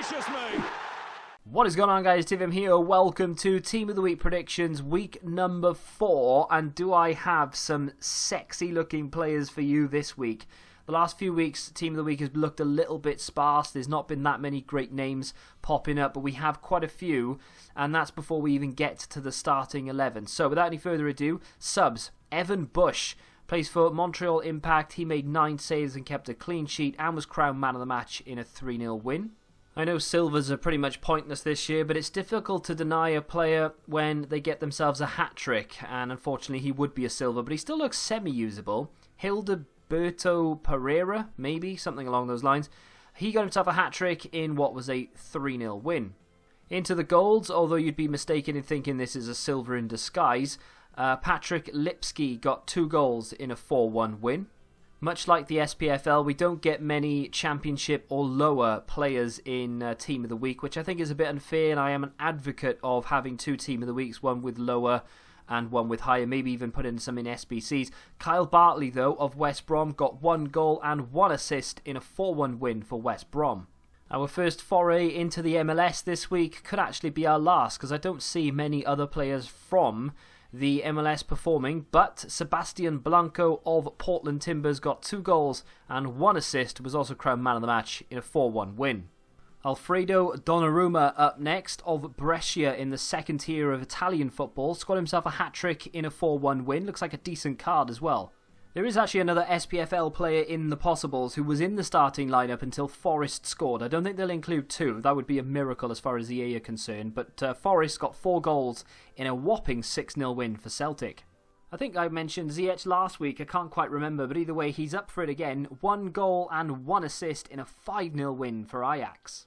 Gracious me! What is going on, guys? Tim here. Welcome to Team of the Week predictions, week number 4. And do I have some sexy looking players for you this week? The last few weeks, Team of the Week has looked a little bit sparse. There's not been that many great names popping up, but we have quite a few. And that's before we even get to the starting 11. So without any further ado, subs. Evan Bush plays for Montreal Impact. He made 9 saves and kept a clean sheet and was crowned man of the match in a 3-0 win. I know silvers are pretty much pointless this year, but it's difficult to deny a player when they get themselves a hat-trick, and unfortunately he would be a silver, but he still looks semi-usable. Hildeberto Pereira, maybe, something along those lines. He got himself a hat-trick in what was a 3-0 win. Into the golds, although you'd be mistaken in thinking this is a silver in disguise, Patrick Lipski got 2 goals in a 4-1 win. Much like the SPFL, we don't get many championship or lower players in Team of the Week, which I think is a bit unfair, and I am an advocate of having 2 Team of the Weeks, one with lower and one with higher, maybe even put in some in SBCs. Kyle Bartley, though, of West Brom, got 1 goal and 1 assist in a 4-1 win for West Brom. Our first foray into the MLS this week could actually be our last, because I don't see many other players from the MLS performing, but Sebastian Blanco of Portland Timbers got 2 goals and 1 assist, was also crowned man of the match in a 4-1 win. Alfredo Donnarumma up next of Brescia in the second tier of Italian football, scored himself a hat-trick in a 4-1 win, looks like a decent card as well. There is actually another SPFL player in the possibles who was in the starting lineup until FORREST scored. I don't think they'll include 2. That would be a miracle as far as EA are concerned. But FORREST got 4 goals in a whopping 6-0 win for Celtic. I think I mentioned Ziyech last week. I can't quite remember. But either way, he's up for it again. 1 goal and 1 assist in a 5-0 win for Ajax.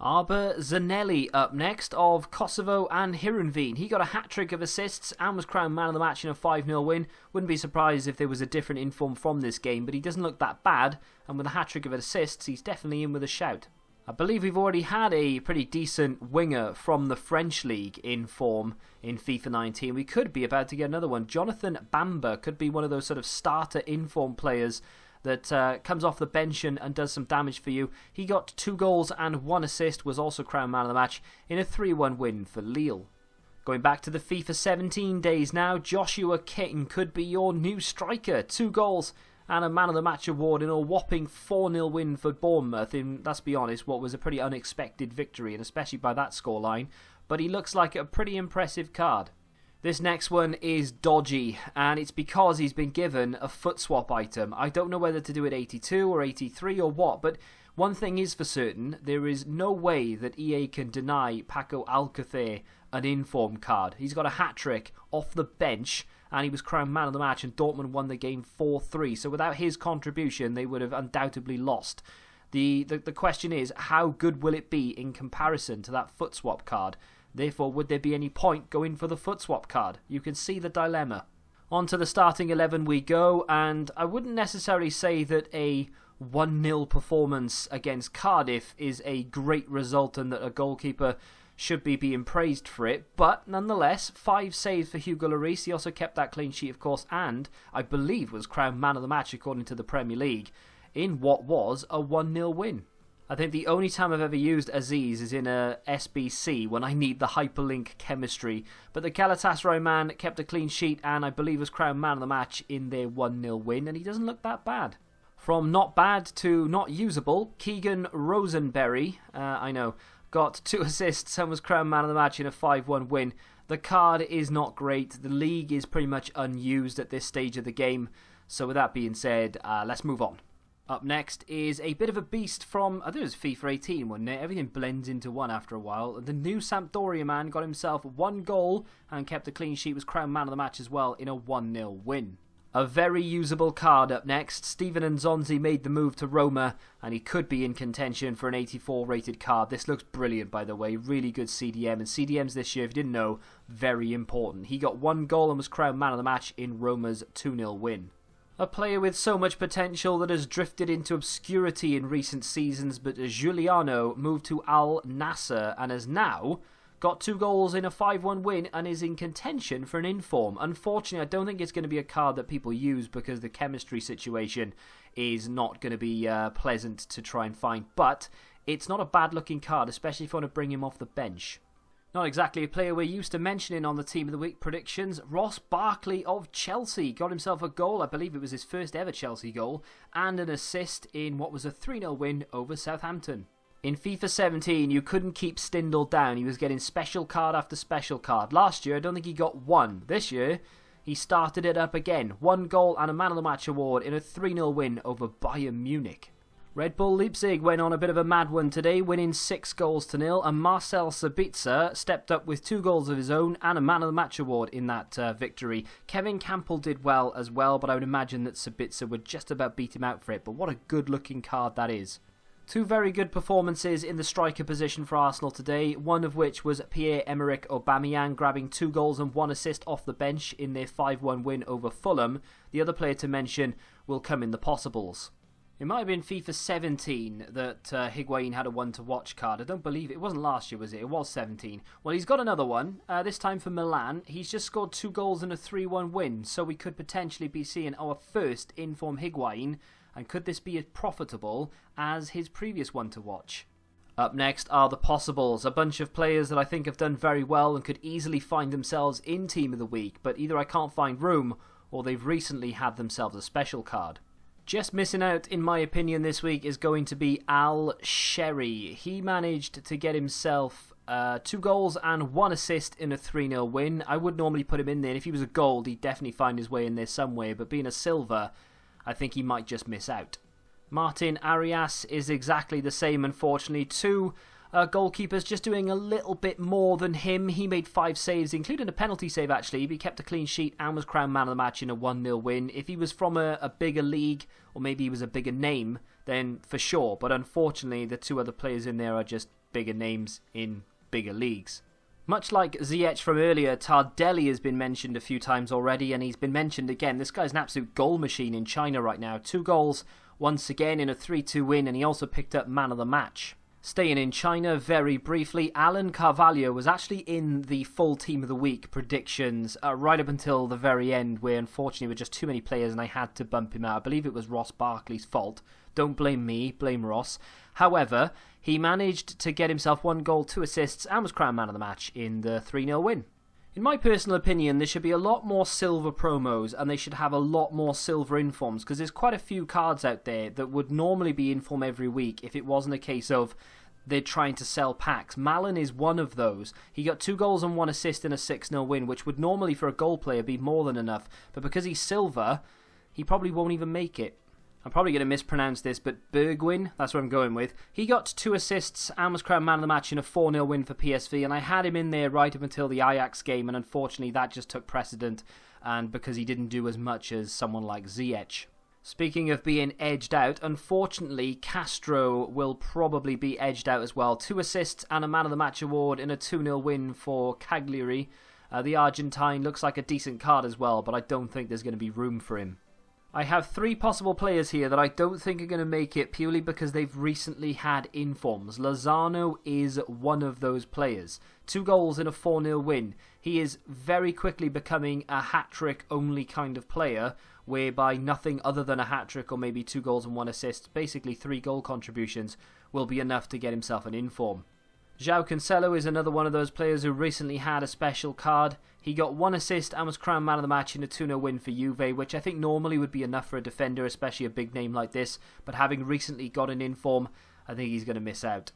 Arber Zanelli up next of Kosovo and Heerenveen. He got a hat-trick of assists and was crowned man of the match in a 5-0 win. Wouldn't be surprised if there was a different inform from this game, but he doesn't look that bad, and with a hat-trick of assists, he's definitely in with a shout. I believe we've already had a pretty decent winger from the French league in form in FIFA 19. We could be about to get another one. Jonathan Bamba could be one of those sort of starter inform players that comes off the bench and does some damage for you. He got 2 goals and 1 assist, was also crowned man of the match in a 3-1 win for Lille. Going back to the FIFA 17 days now, Joshua King could be your new striker. 2 goals and a man of the match award in a whopping 4-0 win for Bournemouth in, let's be honest, what was a pretty unexpected victory, and especially by that scoreline. But he looks like a pretty impressive card. This next one is dodgy, and it's because he's been given a foot swap item. I don't know whether to do it 82 or 83 or what, but one thing is for certain, there is no way that EA can deny Paco Alcacer an inform card. He's got a hat-trick off the bench, and he was crowned man of the match, and Dortmund won the game 4-3. So without his contribution, they would have undoubtedly lost. The question is, how good will it be in comparison to that foot swap card? Therefore, would there be any point going for the foot swap card? You can see the dilemma. On to the starting 11 we go, and I wouldn't necessarily say that a 1-0 performance against Cardiff is a great result and that a goalkeeper should be being praised for it, but nonetheless, 5 saves for Hugo Lloris. He also kept that clean sheet, of course, and I believe was crowned man of the match according to the Premier League in what was a 1-0 win. I think the only time I've ever used Aziz is in a SBC when I need the hyperlink chemistry. But the Galatasaray man kept a clean sheet and I believe was crowned man of the match in their 1-0 win, and he doesn't look that bad. From not bad to not usable, Keegan Rosenberry, I know, got 2 assists and was crowned man of the match in a 5-1 win. The card is not great. The league is pretty much unused at this stage of the game. So with that being said, let's move on. Up next is a bit of a beast from, I think it was FIFA 18, wasn't it? Everything blends into one after a while. The new Sampdoria man got himself 1 goal and kept a clean sheet, was crowned man of the match as well in a 1-0 win. A very usable card up next. Steven Nzonzi made the move to Roma and he could be in contention for an 84 rated card. This looks brilliant, by the way. Really good CDM, and CDMs this year, if you didn't know, very important. He got 1 goal and was crowned man of the match in Roma's 2-0 win. A player with so much potential that has drifted into obscurity in recent seasons, but GIULIANO moved to Al Nassr and has now got 2 goals in a 5-1 win and is in contention for an inform. Unfortunately, I don't think it's going to be a card that people use because the chemistry situation is not going to be pleasant to try and find, but it's not a bad looking card, especially if you want to bring him off the bench. Not exactly a player we're used to mentioning on the Team of the Week predictions. Ross Barkley of Chelsea got himself a goal. I believe it was his first ever Chelsea goal. And an assist in what was a 3-0 win over Southampton. In FIFA 17, you couldn't keep Stindl down. He was getting special card after special card. Last year, I don't think he got one. This year, he started it up again. 1 goal and a Man of the Match award in a 3-0 win over Bayern Munich. Red Bull Leipzig went on a bit of a mad one today, winning 6-0, and Marcel Sabitzer stepped up with 2 goals of his own and a Man of the Match award in that victory. Kevin Campbell did well as well, but I would imagine that Sabitzer would just about beat him out for it. But what a good looking card that is. 2 very good performances in the striker position for Arsenal today, one of which was Pierre-Emerick Aubameyang grabbing 2 goals and 1 assist off the bench in their 5-1 win over Fulham. The other player to mention will come in the possibles. It might have been FIFA 17 that Higuain had a one-to-watch card. I don't believe it wasn't last year, was it? It was 17. Well, he's got another one, this time for Milan. He's just scored 2 goals in a 3-1 win, so we could potentially be seeing our first in-form Higuain. And could this be as profitable as his previous one-to-watch? Up next are the possibles, a bunch of players that I think have done very well and could easily find themselves in Team of the Week, but either I can't find room or they've recently had themselves a special card. Just missing out, in my opinion, this week is going to be Al Sherry. He managed to get himself 2 goals and 1 assist in a 3-0 win. I would normally put him in there. If he was a gold, he'd definitely find his way in there somewhere, but being a silver, I think he might just miss out. Martin Arias is exactly the same, unfortunately. 2 goalkeepers just doing a little bit more than him. He made 5 saves, including a penalty save actually. He kept a clean sheet and was crowned man of the match in a 1-0 win. If he was from a bigger league, or maybe he was a bigger name, then for sure. But unfortunately, the 2 other players in there are just bigger names in bigger leagues. Much like Ziyech from earlier, Tardelli has been mentioned a few times already, and he's been mentioned again. This guy's an absolute goal machine in China right now. 2 goals once again in a 3-2 win, and he also picked up man of the match. Staying in China very briefly, Alan Carvalho was actually in the full Team of the Week predictions right up until the very end, where unfortunately were just too many players and I had to bump him out. I believe it was Ross Barkley's fault. Don't blame me, blame Ross. However, he managed to get himself 1 goal, 2 assists and was crowned man of the match in the 3-0 win. In my personal opinion, there should be a lot more silver promos and they should have a lot more silver informs, because there's quite a few cards out there that would normally be inform every week if it wasn't a case of they're trying to sell packs. Malin is one of those. He got 2 goals and 1 assist in a 6-0 win, which would normally for a goal player be more than enough, but because he's silver, he probably won't even make it. I'm probably going to mispronounce this, but Bergwijn, that's what I'm going with. He got 2 assists and was crowned man of the match in a 4-0 win for PSV, and I had him in there right up until the Ajax game, and unfortunately that just took precedent, and because he didn't do as much as someone like Ziyech. Speaking of being edged out, unfortunately Castro will probably be edged out as well. 2 assists and a man of the match award in a 2-0 win for Cagliari. The Argentine looks like a decent card as well, but I don't think there's going to be room for him. I have 3 possible players here that I don't think are going to make it purely because they've recently had informs. Lozano is one of those players. 2 goals in a 4-0 win. He is very quickly becoming a hat-trick only kind of player, whereby nothing other than a hat-trick or maybe 2 goals and 1 assist, basically 3 goal contributions, will be enough to get himself an inform. João Cancelo is another one of those players who recently had a special card. He got 1 assist and was crowned man of the match in a 2-0 win for Juve, which I think normally would be enough for a defender, especially a big name like this, but having recently got an inform, I think he's going to miss out.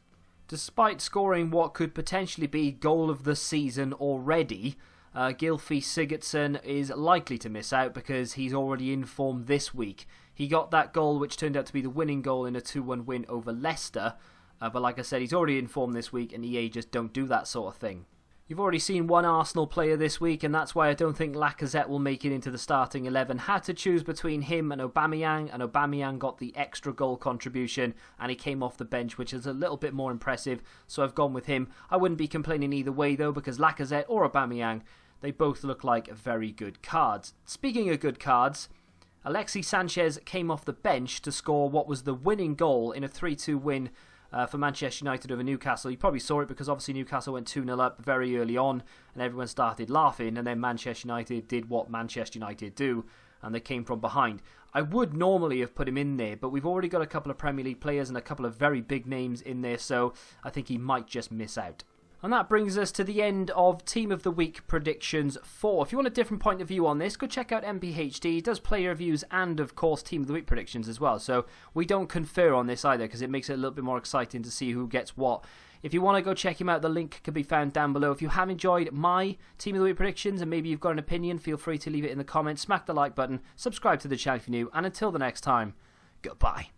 Despite scoring what could potentially be goal of the season already, Gylfi Sigurdsson is likely to miss out because he's already in form this week. He got that goal which turned out to be the winning goal in a 2-1 win over Leicester, but like I said, he's already in form this week and EA just don't do that sort of thing. You've already seen one Arsenal player this week, and that's why I don't think Lacazette will make it into the starting 11. Had to choose between him and Aubameyang got the extra goal contribution, and he came off the bench, which is a little bit more impressive, so I've gone with him. I wouldn't be complaining either way, though, because Lacazette or Aubameyang, they both look like very good cards. Speaking of good cards, Alexis Sanchez came off the bench to score what was the winning goal in a 3-2 win for Manchester United over Newcastle. You probably saw it because obviously Newcastle went 2-0 up very early on and everyone started laughing, and then Manchester United did what Manchester United do and they came from behind. I would normally have put him in there, but we've already got a couple of Premier League players and a couple of very big names in there, so I think he might just miss out. And that brings us to the end of Team of the Week Predictions 4. If you want a different point of view on this, go check out MPHD. He does player reviews and, of course, Team of the Week predictions as well. So we don't confer on this either because it makes it a little bit more exciting to see who gets what. If you want to go check him out, the link can be found down below. If you have enjoyed my Team of the Week predictions and maybe you've got an opinion, feel free to leave it in the comments. Smack the like button, subscribe to the channel if you're new, and until the next time, goodbye.